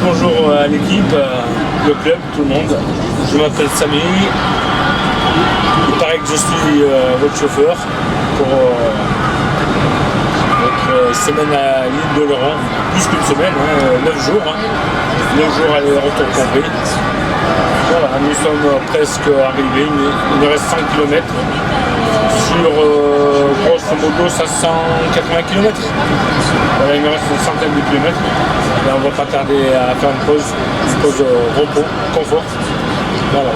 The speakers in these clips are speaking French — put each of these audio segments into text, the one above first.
Bonjour à l'équipe, le club, tout le monde. Je m'appelle Samy. Il paraît que je suis votre chauffeur pour votre semaine à l'île d'Oléron. Plus qu'une semaine, 9 jours. 9 jours aller-retour compris. Voilà, nous sommes presque arrivés. Il nous reste 100 km sur grosso modo 580 km. Voilà, il me reste une centaine de kilomètres. Et on ne va pas tarder à faire une pause repos, confort. Voilà.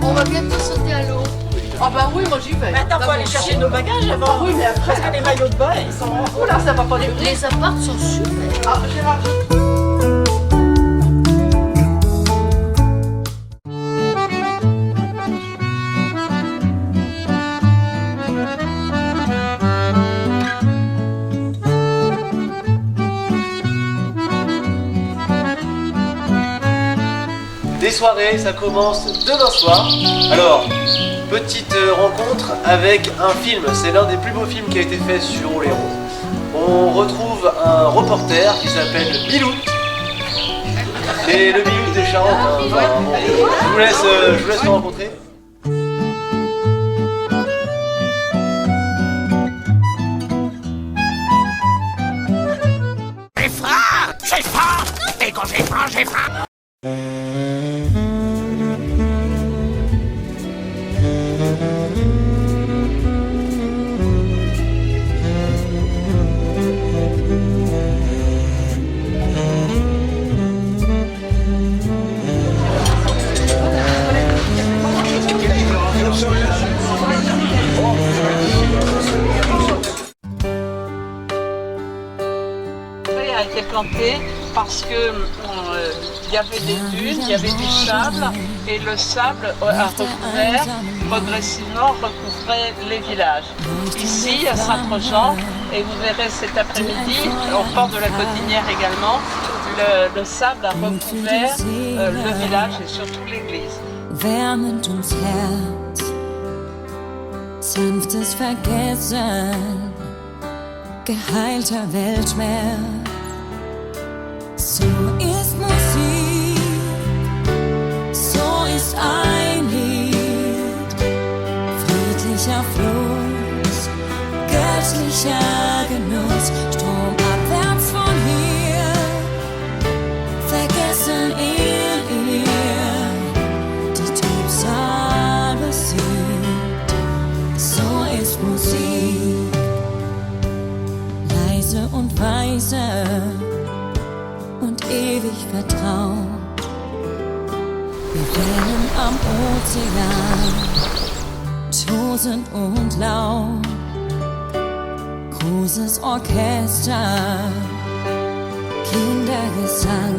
On va bientôt sauter à l'eau. Ah bah oui, moi j'y vais. Mais attends, faut aller chercher nos bagages avant. Oui, mais après. Parce que les maillots de bain, ils sont... Oh là, ça va pas durer. Les apparts sont super. Ah, Gérard. Des soirées, ça commence demain soir. Alors, petite rencontre avec un film. C'est l'un des plus beaux films qui a été fait sur Oléron. On retrouve un reporter qui s'appelle Bilout. Et le Bilout des Charentes. Hein. Enfin, bon, je vous laisse le rencontrer. J'ai faim. Et quand j'ai faim, j'ai faim. A été planté parce que il y avait des dunes, il y avait du sable et le sable a recouvert, progressivement recouvrait les villages. Ici à Saint-Projean, et vous verrez cet après-midi, au port de la Cotinière également, le sable a recouvert le village et surtout l'église. Wärmend ums Herz, sanftes Vergessen, geheilter Weltschmerz. So ist Musik, so ist ein Lied, friedlicher Fluss, göttlicher Genuss, stromabwärts von hier, vergessen in ihr, die Trübsal besiegt. So ist Musik, leise und weise und ewig vertraut. Wir wählen am Ozean, tosend und laut, großes Orchester, Kindergesang,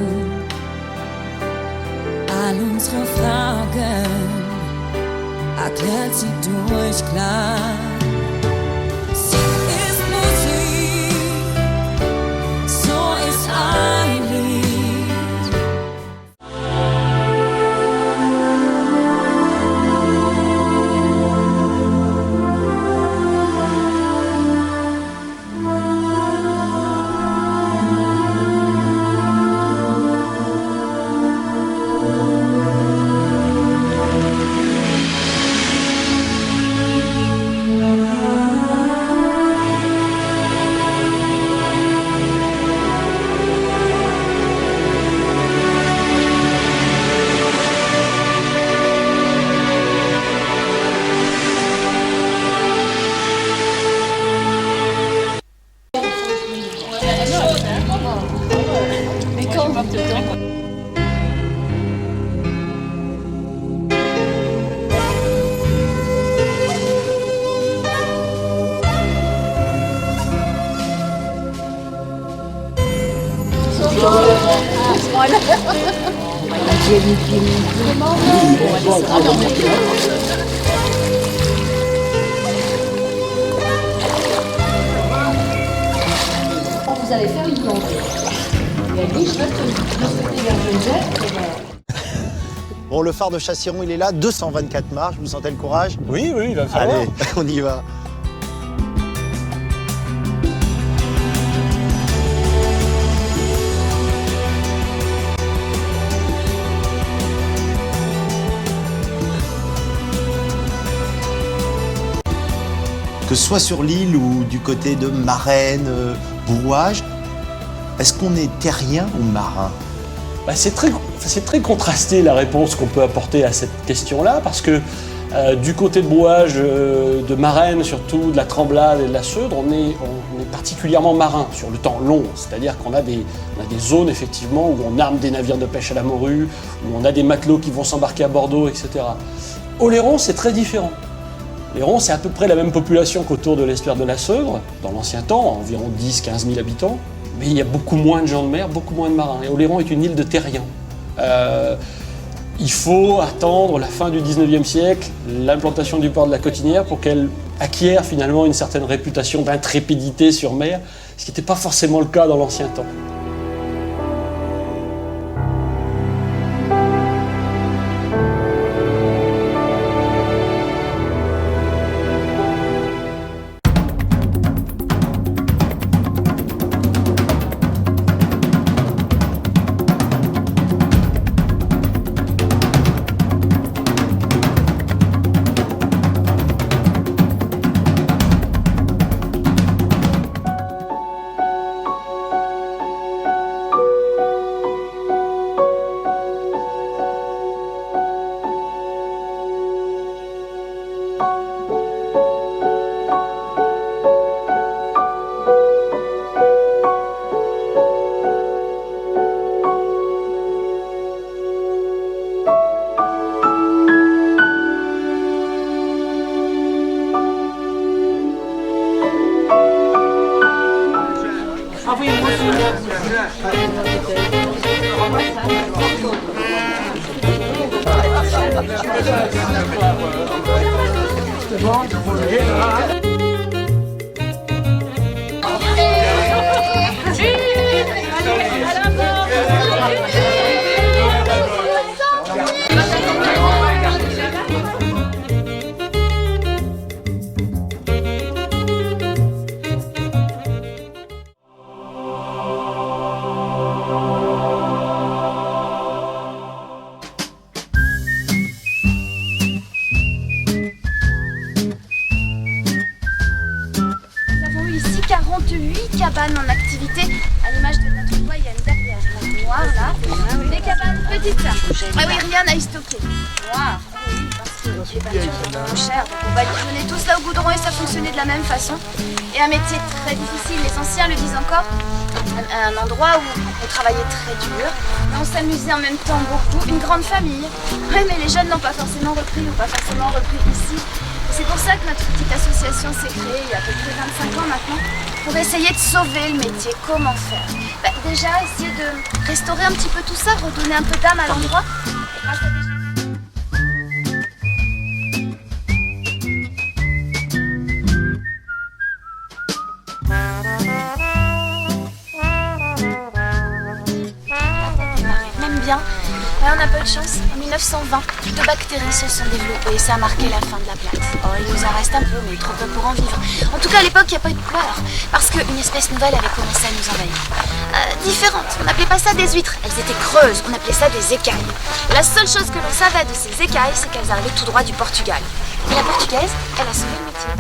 all unsere Fragen erklärt sie durch klar. Sie ist Musik, so ist ein Lied. Vous allez faire une plongée. Et elle dit, je veux te souhaiter vers Geneviève. Bon, le phare de Chassiron, il est là, 224 marches, vous sentez le courage? Oui, il va falloir. Allez, on y va. Que ce soit sur l'île ou du côté de Marennes, Brouage, est-ce qu'on est terrien ou marin? C'est très contrasté la réponse qu'on peut apporter à cette question-là, parce que du côté de Brouage, de Marennes surtout, de la Tremblade et de la Seudre, on est particulièrement marin sur le temps long. C'est-à-dire qu'on a des zones effectivement où on arme des navires de pêche à la morue, où on a des matelots qui vont s'embarquer à Bordeaux, etc. Oléron, c'est très différent. Oléron, c'est à peu près la même population qu'autour de l'estuaire de la Seudre, dans l'ancien temps, environ 10-15 000 habitants. Mais il y a beaucoup moins de gens de mer, beaucoup moins de marins. Et Oléron est une île de terriens. Il faut attendre la fin du 19e siècle, l'implantation du port de la Cotinière, pour qu'elle acquiert finalement une certaine réputation d'intrépidité sur mer, ce qui n'était pas forcément le cas dans l'ancien temps. Ici 48 cabanes en activité. À l'image de notre toit, il y a une derrière noire là. Des cabanes petites petite. Ah oui, Rihanna est stockée. Noir. Oui, parce que les peintures sont trop chères. Donc on va les donner tous là au goudron et ça fonctionnait de la même façon. Et un métier très difficile, les anciens le disent encore. Un endroit où on travaillait très dur, mais on s'amusait en même temps beaucoup. Une grande famille. Oui, mais les jeunes n'ont pas forcément repris ou pas forcément repris ici. C'est pour ça que notre petite association s'est créée il y a à peu près 25 ans maintenant, pour essayer de sauver le métier. Comment faire? Déjà, essayer de restaurer un petit peu tout ça, redonner un peu d'âme à l'endroit. Grâce à des... Même bien. Ouais, on a peu de chance. En 1920, 2 bactéries se sont développées et ça a marqué la fin de la plante. Oh, il nous en reste un peu, mais trop peu pour en vivre. En tout cas, à l'époque, il n'y a pas eu de pleurs, parce qu'une espèce nouvelle avait commencé à nous envahir. Différente. On n'appelait pas ça des huîtres, elles étaient creuses. On appelait ça des écailles. La seule chose que l'on savait de ces écailles, c'est qu'elles arrivaient tout droit du Portugal. Et la portugaise, elle a sauvé le métier.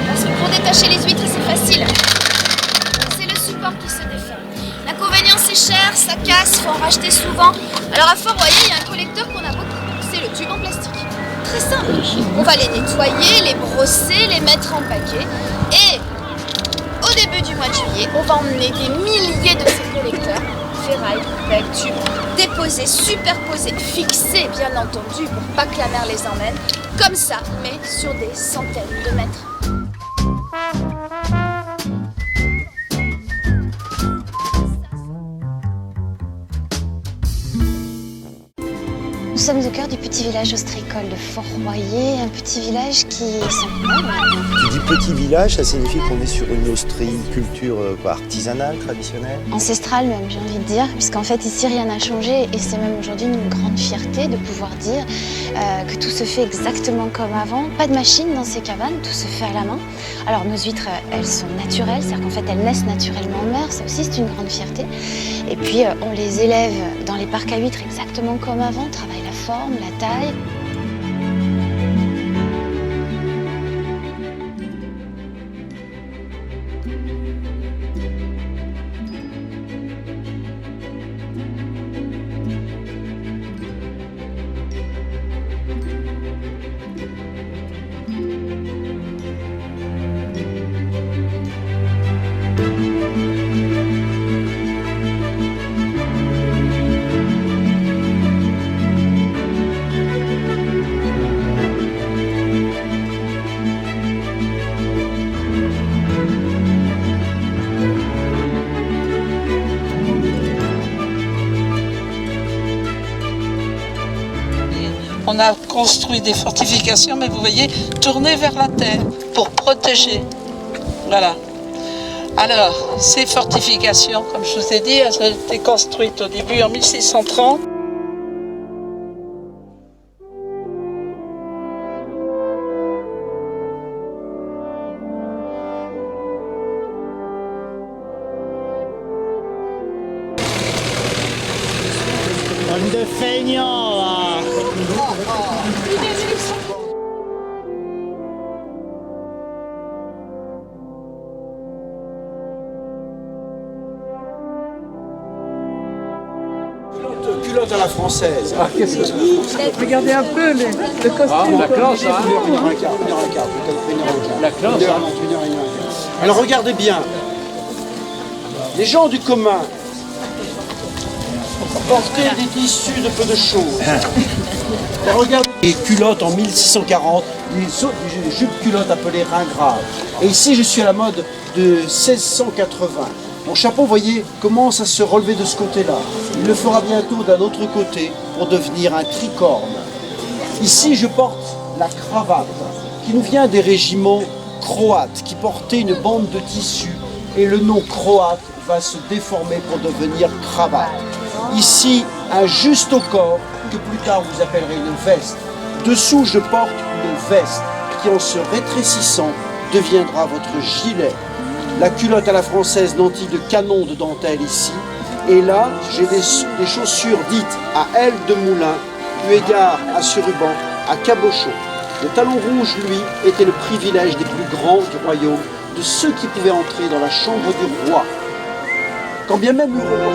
Parce que pour détacher les huîtres, c'est facile. C'est le support qui se défait. L'inconvénient, c'est cher, ça casse, faut en racheter souvent. Alors à Fort-Royer, il y a un collecteur qu'on a beaucoup, c'est le tube en plastique. Très simple. On va les nettoyer, les brosser, les mettre en paquet. Et au début du mois de juillet, on va emmener des milliers de ces collecteurs, ferraille, pelle, tubes, déposés, superposés, fixés bien entendu pour pas que la mer les emmène, comme ça, mais sur des centaines de mètres. Nous sommes au cœur du petit village ostréicole de Fort-Royer, un petit village qui est centenaire. Tu dis petit village, ça signifie qu'on est sur une ostréiculture artisanale, traditionnelle? Ancestrale même, j'ai envie de dire, puisqu'en fait ici rien n'a changé et c'est même aujourd'hui une grande fierté de pouvoir dire que tout se fait exactement comme avant. Pas de machine dans ces cabanes, tout se fait à la main. Alors nos huîtres, elles sont naturelles, c'est-à-dire qu'en fait elles naissent naturellement en mer, ça aussi c'est une grande fierté. Et puis on les élève dans les parcs à huîtres exactement comme avant, on travaille la forme, la taille. On a construit des fortifications, mais vous voyez, tournées vers la terre pour protéger. Voilà. Alors, ces fortifications, comme je vous ai dit, elles ont été construites au début en 1630. Bande de feignants, là. Culotte à la française. Ah, qu'est-ce que c'est? Regardez un peu le costume. Ah, la classe, hein. La classe, hein. Alors regardez bien. Les gens du commun portaient des tissus de peu de choses. Et regardez les culottes en 1640, les jupes culottes appelées ringrades. Et ici, je suis à la mode de 1680. Mon chapeau, vous voyez, commence à se relever de ce côté-là. Il le fera bientôt d'un autre côté pour devenir un tricorne. Ici, je porte la cravate, qui nous vient des régiments croates, qui portaient une bande de tissu. Et le nom croate va se déformer pour devenir cravate. Ici, un juste au corps, que plus tard vous appellerez une veste. Dessous, je porte une veste, qui en se rétrécissant, deviendra votre gilet. La culotte à la française nantie de canon de dentelle ici, Et là, j'ai des chaussures dites à aile de moulin, eu égard à ce ruban, à cabochon. Le talon rouge, lui, était le privilège des plus grands du royaume, de ceux qui pouvaient entrer dans la chambre du roi. Quand bien même le roi...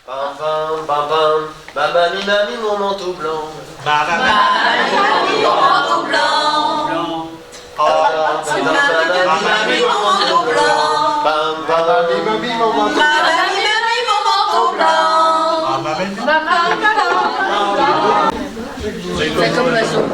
Pam pam pam pam, mamami mami mon manteau blanc. Mamami mon manteau blanc. Mamami mon manteau blanc. Pam pam mamami mon manteau blanc. C'est comme l'oiseau.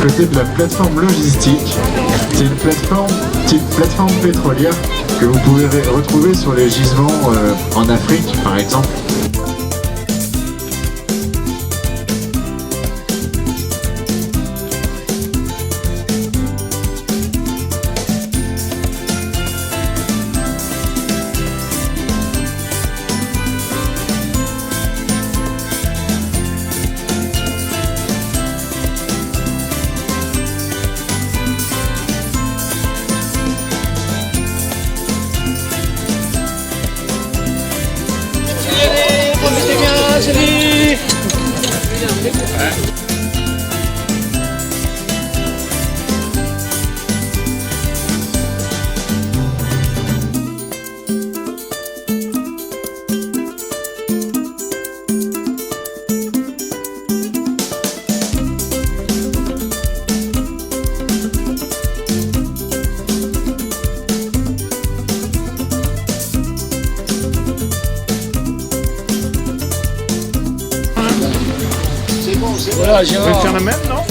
Côté de la plateforme logistique, c'est une plateforme pétrolière que vous pouvez retrouver sur les gisements en Afrique par exemple. Voilà, je vais faire le même, non?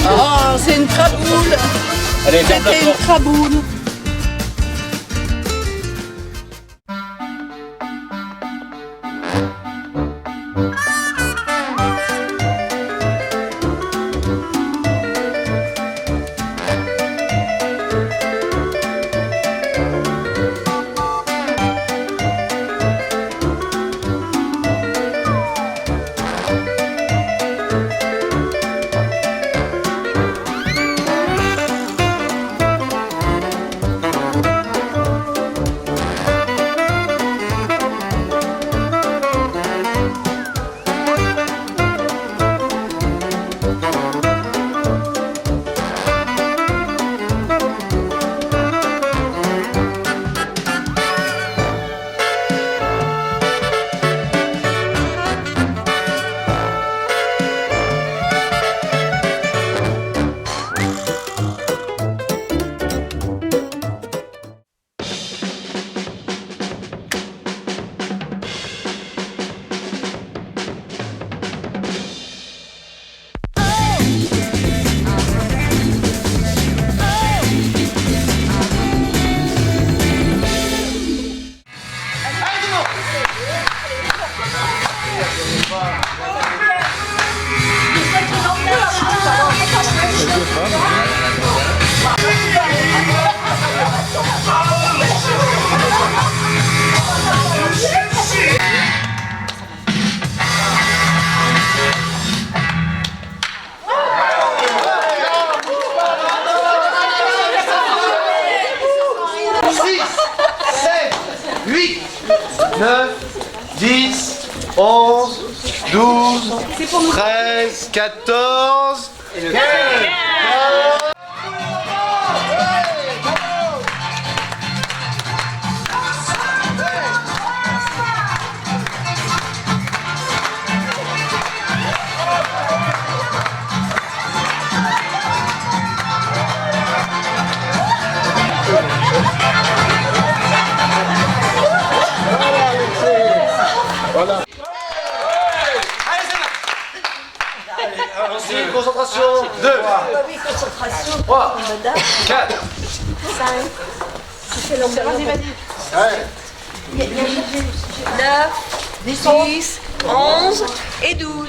Oh, c'est une craboule. C'était une craboule. 9, 10, 11, 12, 13, 14 et le 15. Voilà. Ensuite, concentration. 2, 3, 4, 5. Vas-y, vas-y. 9, 10, 11 et 12.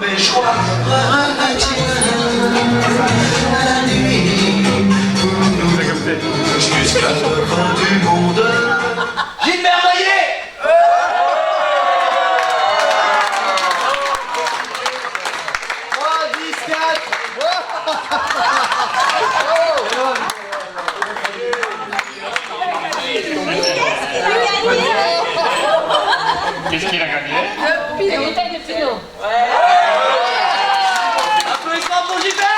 Mes joies la nuit jusqu'à la fin du monde. Gilbert Maillet. 3, 10, 4. Qu'est-ce qu'il a gagné? La bouteille de Pinot. Applaudissements pour Gilbert.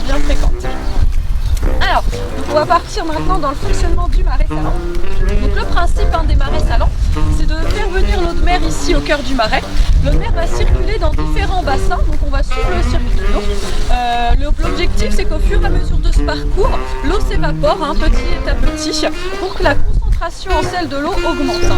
Bien fréquente. Alors, donc on va partir maintenant dans le fonctionnement du marais salant. Donc le principe des marais salants, c'est de faire venir l'eau de mer ici au cœur du marais. L'eau de mer va circuler dans différents bassins, donc on va suivre le circuit de l'eau. L'objectif, c'est qu'au fur et à mesure de ce parcours, l'eau s'évapore petit à petit pour que la concentration en sel de l'eau augmente.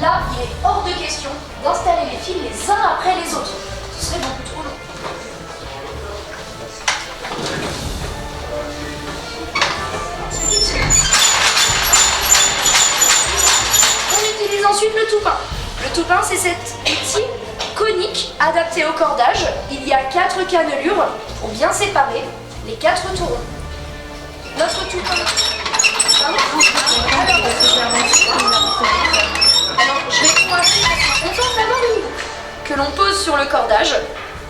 Là, il est hors de question d'installer les fils les uns après les autres. Ce serait beaucoup trop long. On utilise ensuite le toupin. Le toupin, c'est cet outil conique adapté au cordage. Il y a 4 cannelures pour bien séparer les 4 tourons. Notre toupin. Alors, je vais coincer, on tente d'abord une boucle que l'on pose sur le cordage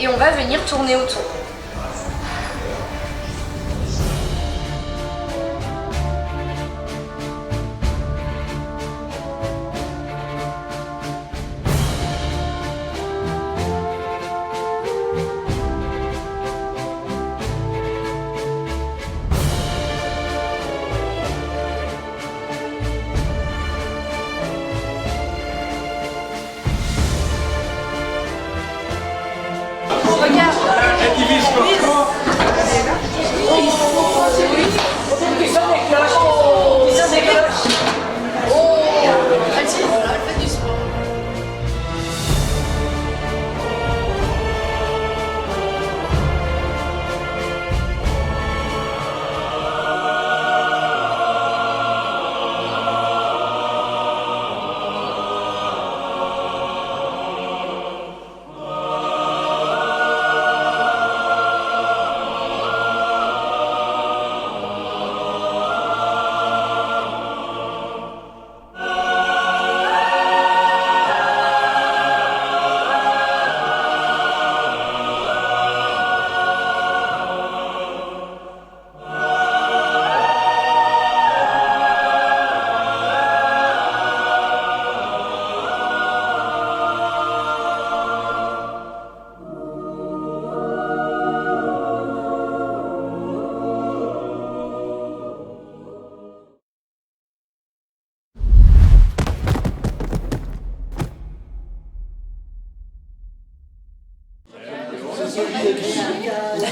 et on va venir tourner autour. Regarde,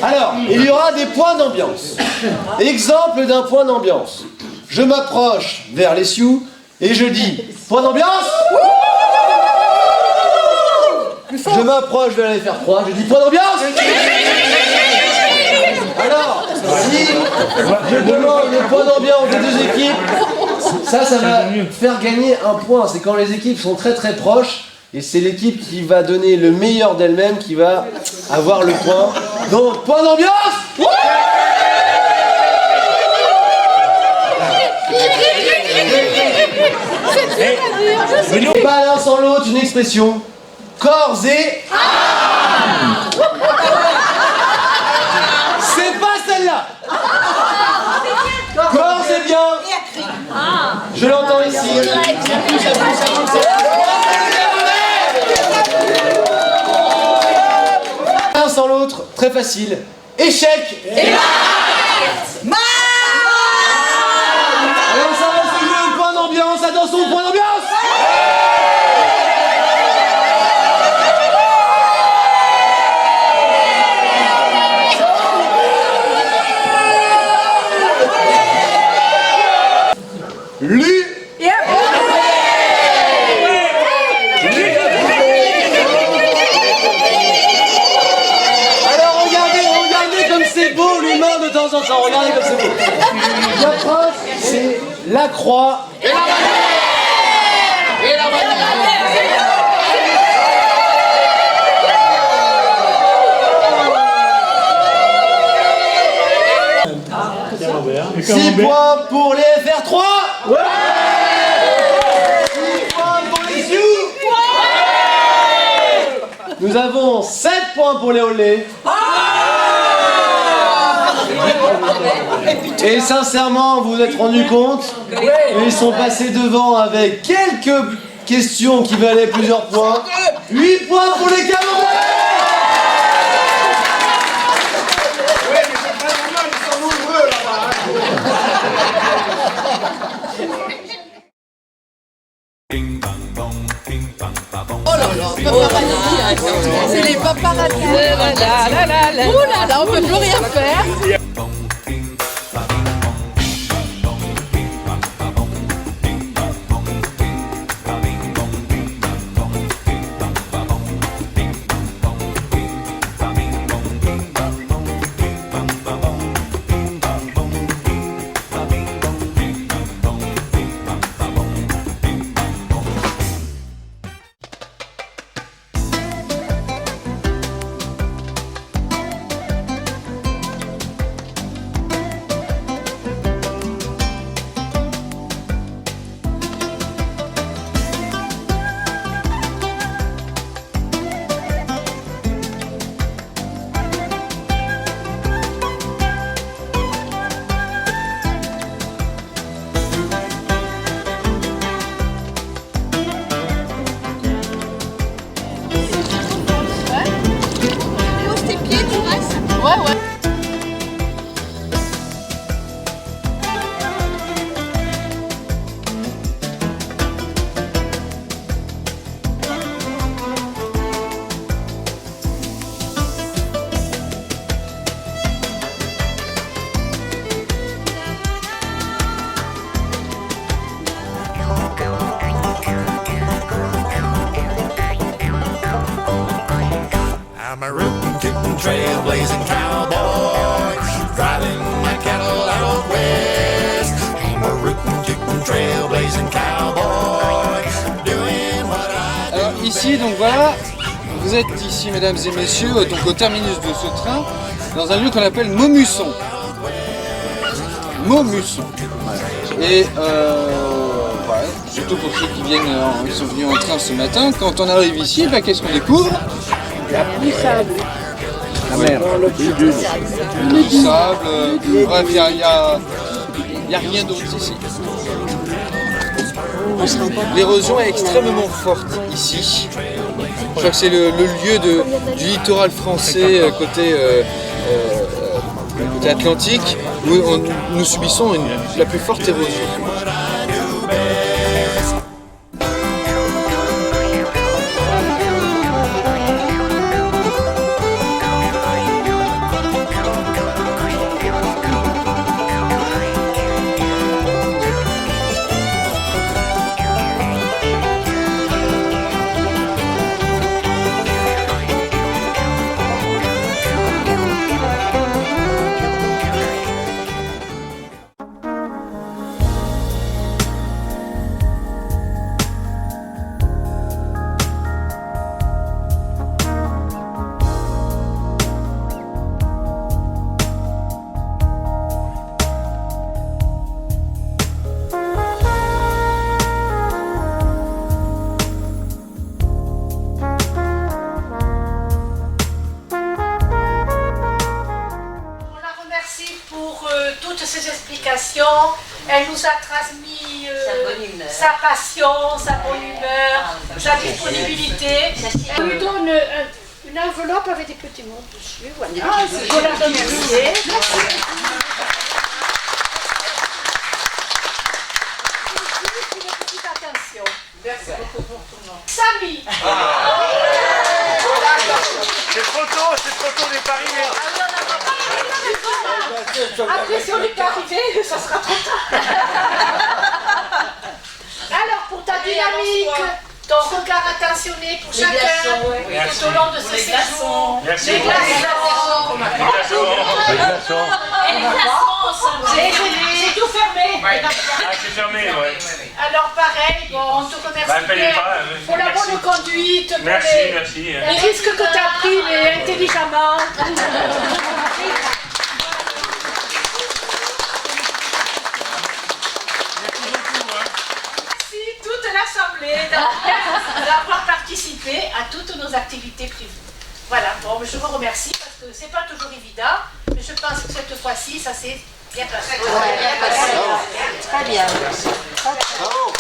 Alors, il y aura des points d'ambiance. Exemple d'un point d'ambiance. Je m'approche vers les Sioux et je dis point d'ambiance. Je m'approche vers les FR3, je dis point d'ambiance. Alors, si je demande le point d'ambiance des deux équipes, ça va faire gagner un point. C'est quand les équipes sont très très proches et c'est l'équipe qui va donner le meilleur d'elle-même qui va avoir le point. Donc, point d'ambiance. Pas l'un sans l'autre, une expression. Corps et... C'est pas celle-là. Corps et bien. Je l'entends ici. L'un sans l'autre, très facile. Échec. Alors ça va se jouer au point d'ambiance. Attention au point d'ambiance. Alors regardez comme c'est beau l'humain de temps en temps, regardez comme c'est beau. La preuve, c'est la croix et la bannière. Et la bannière. 6 points pour les FR3. Ouais. 6 points pour les Sioux. Ouais. Nous avons 7 points pour les Olé. Et sincèrement, vous vous êtes rendu compte, ils sont passés devant avec quelques questions qui valaient plusieurs points. 8 points pour les Camerounais. C'est les paparazzis. Ouh là là, on peut plus rien faire. I'm a rootin', tootin', trailblazing cowboy, driving my cattle out west. I'm a rootin', tootin', trailblazing cowboy, doing what I do. Alors ici, donc voilà, vous êtes ici, mesdames et messieurs, donc au terminus de ce train, dans un lieu qu'on appelle Maumusson. Maumusson. Et voilà, surtout pour ceux qui viennent, ils sont venus en train ce matin, quand on arrive ici, bah, qu'est-ce qu'on découvre? La pluie sable. La mer. Du sable. Bref, il n'y a rien d'autre ici. L'érosion est extrêmement forte ici. Je crois que c'est le lieu du littoral français côté atlantique où nous subissons la plus forte érosion. sa passion, sa bonne humeur, sa disponibilité. On lui donne une enveloppe avec des petits mots dessus. Voilà. Je la remercie. Attention. Samy. C'est trop tôt des Paris. Après, si on n'est pas arrivé, ça sera trop tard. Alors, pour ta dynamique, ton regard attentionné pour chacun, tout au long de ce séjour. Merci. Les glaçons. C'est tout fermé. Ah, c'est fermé, ouais. Alors, pareil, bon, on te remercie bien pour la bonne conduite, pour Merci. les risques que tu as pris, mais intelligemment. Toute l'Assemblée d'avoir participé à toutes nos activités prévues. Voilà, bon, je vous remercie parce que c'est pas toujours évident, mais je pense que cette fois-ci, ça s'est bien passé. Très bien. Bravo.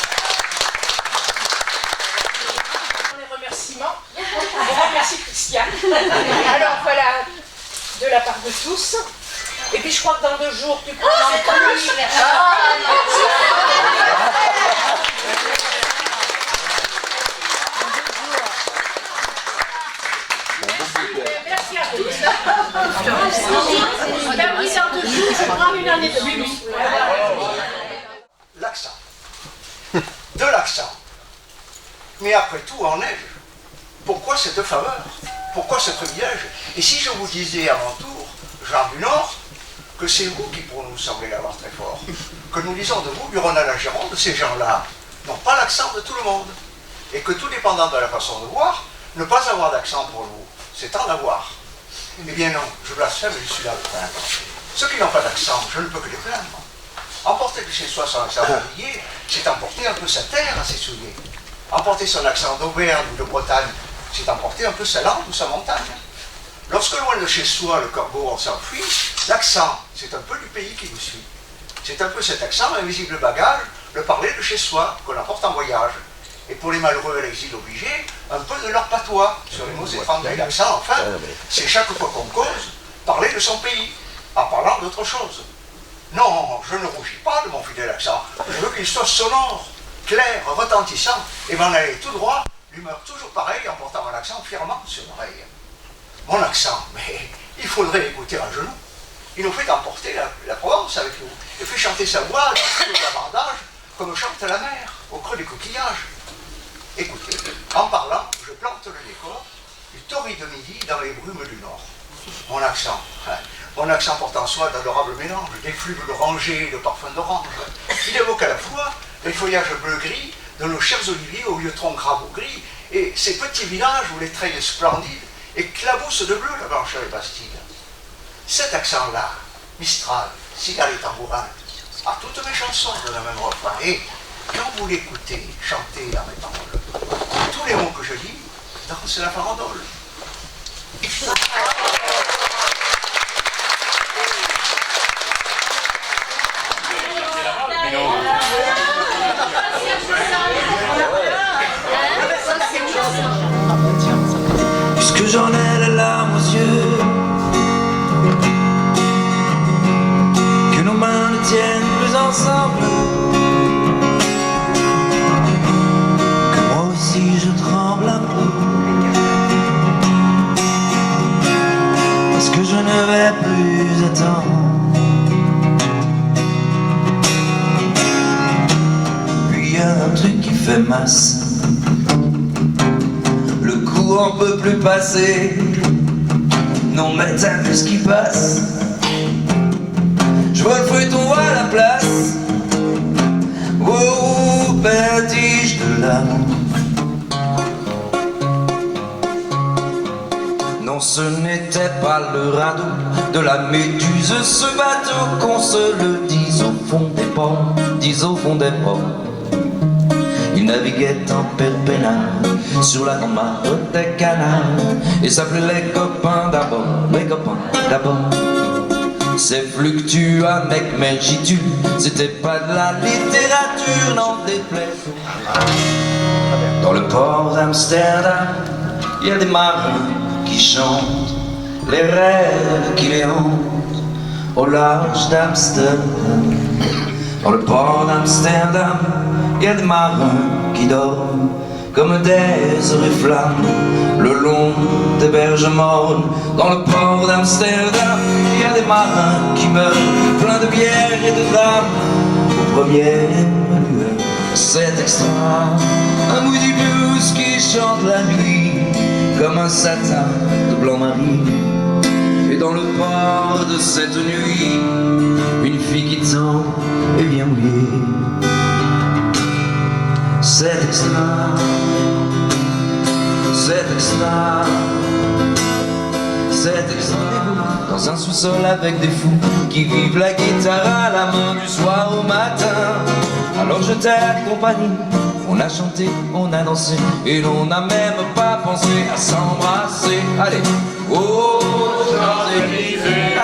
Les remerciements. On remercie Christiane. Alors voilà, de la part de tous. Et puis je crois que dans 2 jours, tu prends Merci à tous. Ben oui, dans 2 jours, je prends une année de plus. L'accent. De l'accent. Mais après tout, en neige. Pourquoi cette faveur? Pourquoi ce privilège? Et si je vous disais à mon tour, Jean du Nord, que c'est vous qui pour nous semblez l'avoir très fort, que nous lisons de vous, durant la Gironde, ces gens-là n'ont pas l'accent de tout le monde, et que tout dépendant de la façon de voir, ne pas avoir d'accent pour vous, c'est en avoir. Eh bien non, je blasphème et je suis là de plaindre. Ceux qui n'ont pas d'accent, je ne peux que les plaindre. Emporter de chez soi son accent ouvrier, c'est emporter un peu sa terre à ses souliers. Emporter son accent d'Auvergne ou de Bretagne, c'est emporter un peu sa langue ou sa montagne. Lorsque loin de chez soi, le corbeau en s'enfuit, l'accent, c'est un peu du pays qui vous suit. C'est un peu cet accent, invisible bagage, le parler de chez soi, qu'on emporte en voyage. Et pour les malheureux à l'exil obligés, un peu de leur patois, sur les mots étrangers. L'accent, enfin, c'est chaque fois qu'on cause, parler de son pays, en parlant d'autre chose. Non, je ne rougis pas de mon fidèle accent, je veux qu'il soit sonore, clair, retentissant, et m'en aller tout droit, l'humeur toujours pareille, en portant mon accent fièrement sur l'oreille. Mon accent, mais il faudrait écouter un genou. Il nous fait emporter la Provence avec nous, et fait chanter sa voix dans tout l'abordage, comme chante la mer, au creux des coquillages. Écoutez, en parlant, je plante le décor du torride de midi dans les brumes du Nord. Mon accent porte en soi d'adorables mélanges, d'effluves de rangées et de parfums d'orange. Il évoque à la fois les feuillages bleu-gris de nos chers oliviers aux vieux troncs graves ou gris, et ces petits villages où les treilles splendides éclaboussent de bleu la blancheur et Bastide. Cet accent-là, Mistral, cigale et tambourin, à toutes mes chansons de la même refrain. Et quand vous l'écoutez chanter dans mes paroles, tous les mots que je dis dansent la farandole. Puisque j'en ai les larmes aux yeux, que nos mains ne tiennent plus ensemble, que moi aussi je tremble un peu, parce que je ne vais plus attendre. Puis il y a un truc qui fait masse, on peut plus passer. Non mais t'as vu ce qui passe. Je vois le feuilleton à la place. Oh, vertige de l'amour. Non, ce n'était pas le radeau de la Méduse, ce bateau, qu'on se le dise au fond des ports, dise au fond des ports. Il naviguait en perpénal sur la grande mare des canals, et s'appelait les copains d'abord, les copains d'abord. C'est fluctua, mec, mergitu. C'était pas de la littérature, n'en déplaise. Dans le port d'Amsterdam, il y a des marins qui chantent les rêves qui les hantent au large d'Amsterdam. Dans le port d'Amsterdam, il y a des marins qui dorment comme des oriflammes le long des berges mornes. Dans le port d'Amsterdam, il y a des marins qui meurent pleins de bière et de drames aux premières lueurs. C'est extra, un moody blues qui chante la nuit comme un satin de blanc marine. Et dans le port de cette nuit, une fille qui tend et bien mouillée. C'est extra, c'est extra, c'est extra. Dans un sous-sol avec des fous qui vivent la guitare à la main du soir au matin. Alors je t'ai accompagné, on a chanté, on a dansé, et l'on n'a même pas pensé à s'embrasser. Allez, oh Champs-Élysées,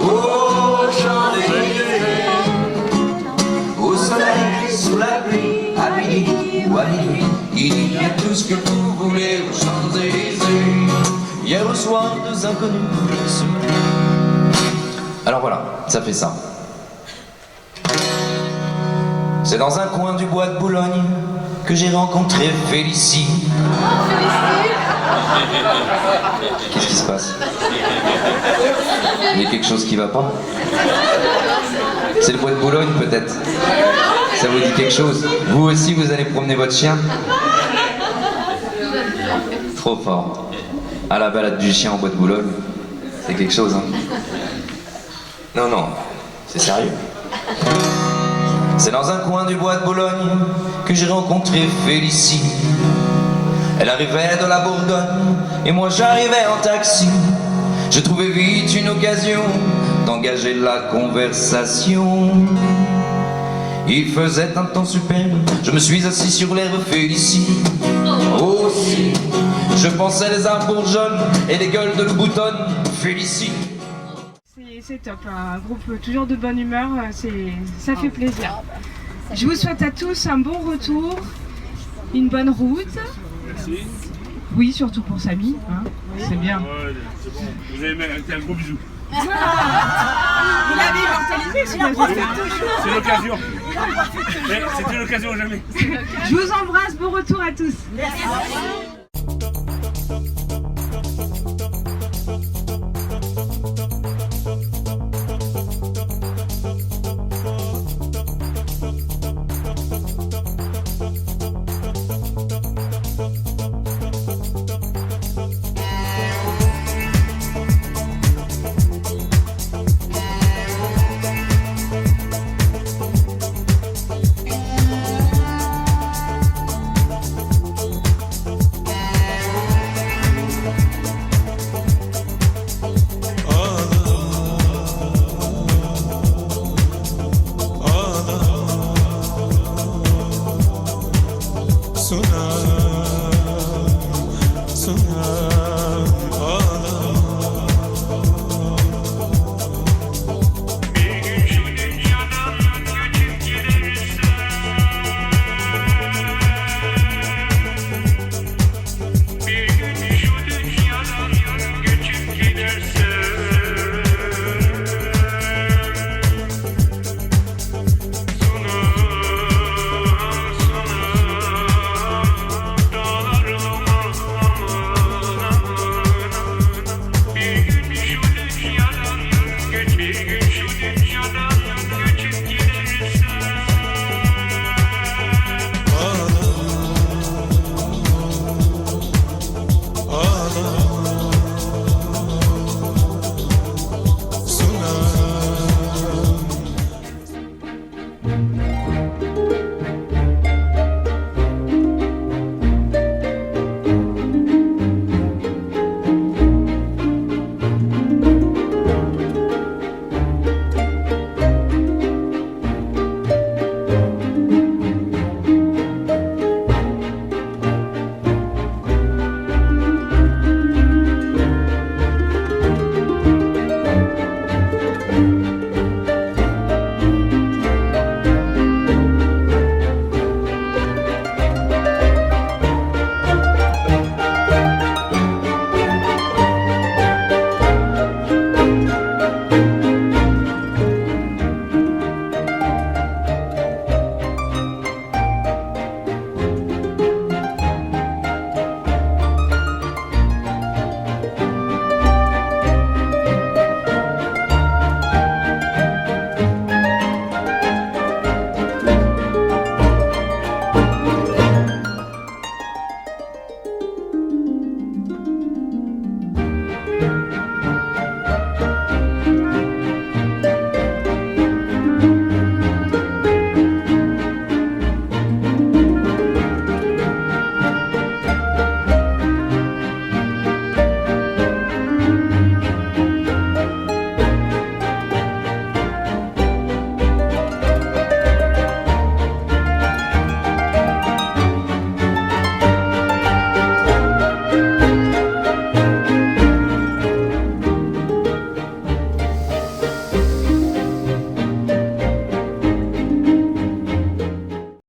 oh Champs-Élysées, au soleil, sous la pluie, à midi ou à minuit, il y a tout ce que vous voulez aux Champs-Élysées. Hier au soir, deux inconnus. Alors voilà, ça fait ça. C'est dans un coin du bois de Boulogne que j'ai rencontré Félicie. Qu'est-ce qui se passe? Il y a quelque chose qui va pas? C'est le bois de Boulogne peut-être? Ça vous dit quelque chose? Vous aussi vous allez promener votre chien? Trop fort. À la balade du chien en bois de Boulogne, c'est quelque chose, hein? Non, non, c'est sérieux. C'est dans un coin du bois de Boulogne que j'ai rencontré Félicie. Elle arrivait de la Bourgogne et moi j'arrivais en taxi. Je trouvais vite une occasion d'engager la conversation. Il faisait un temps superbe, je me suis assis sur l'air Félicie. Aussi, je pensais les arbres jaunes et les gueules de Louboutonne. Félicie. C'est top, un groupe toujours de bonne humeur, ça fait plaisir. Je vous souhaite à tous un bon retour, une bonne route. Merci. Oui, surtout pour Samy, hein. C'est bien. Ouais, c'est bon. Vous avez mérité un gros bisou. Il avait immortalisé celui-là. C'est l'occasion. C'était l'occasion ou jamais. Je vous embrasse, bon retour à tous. Merci. Suna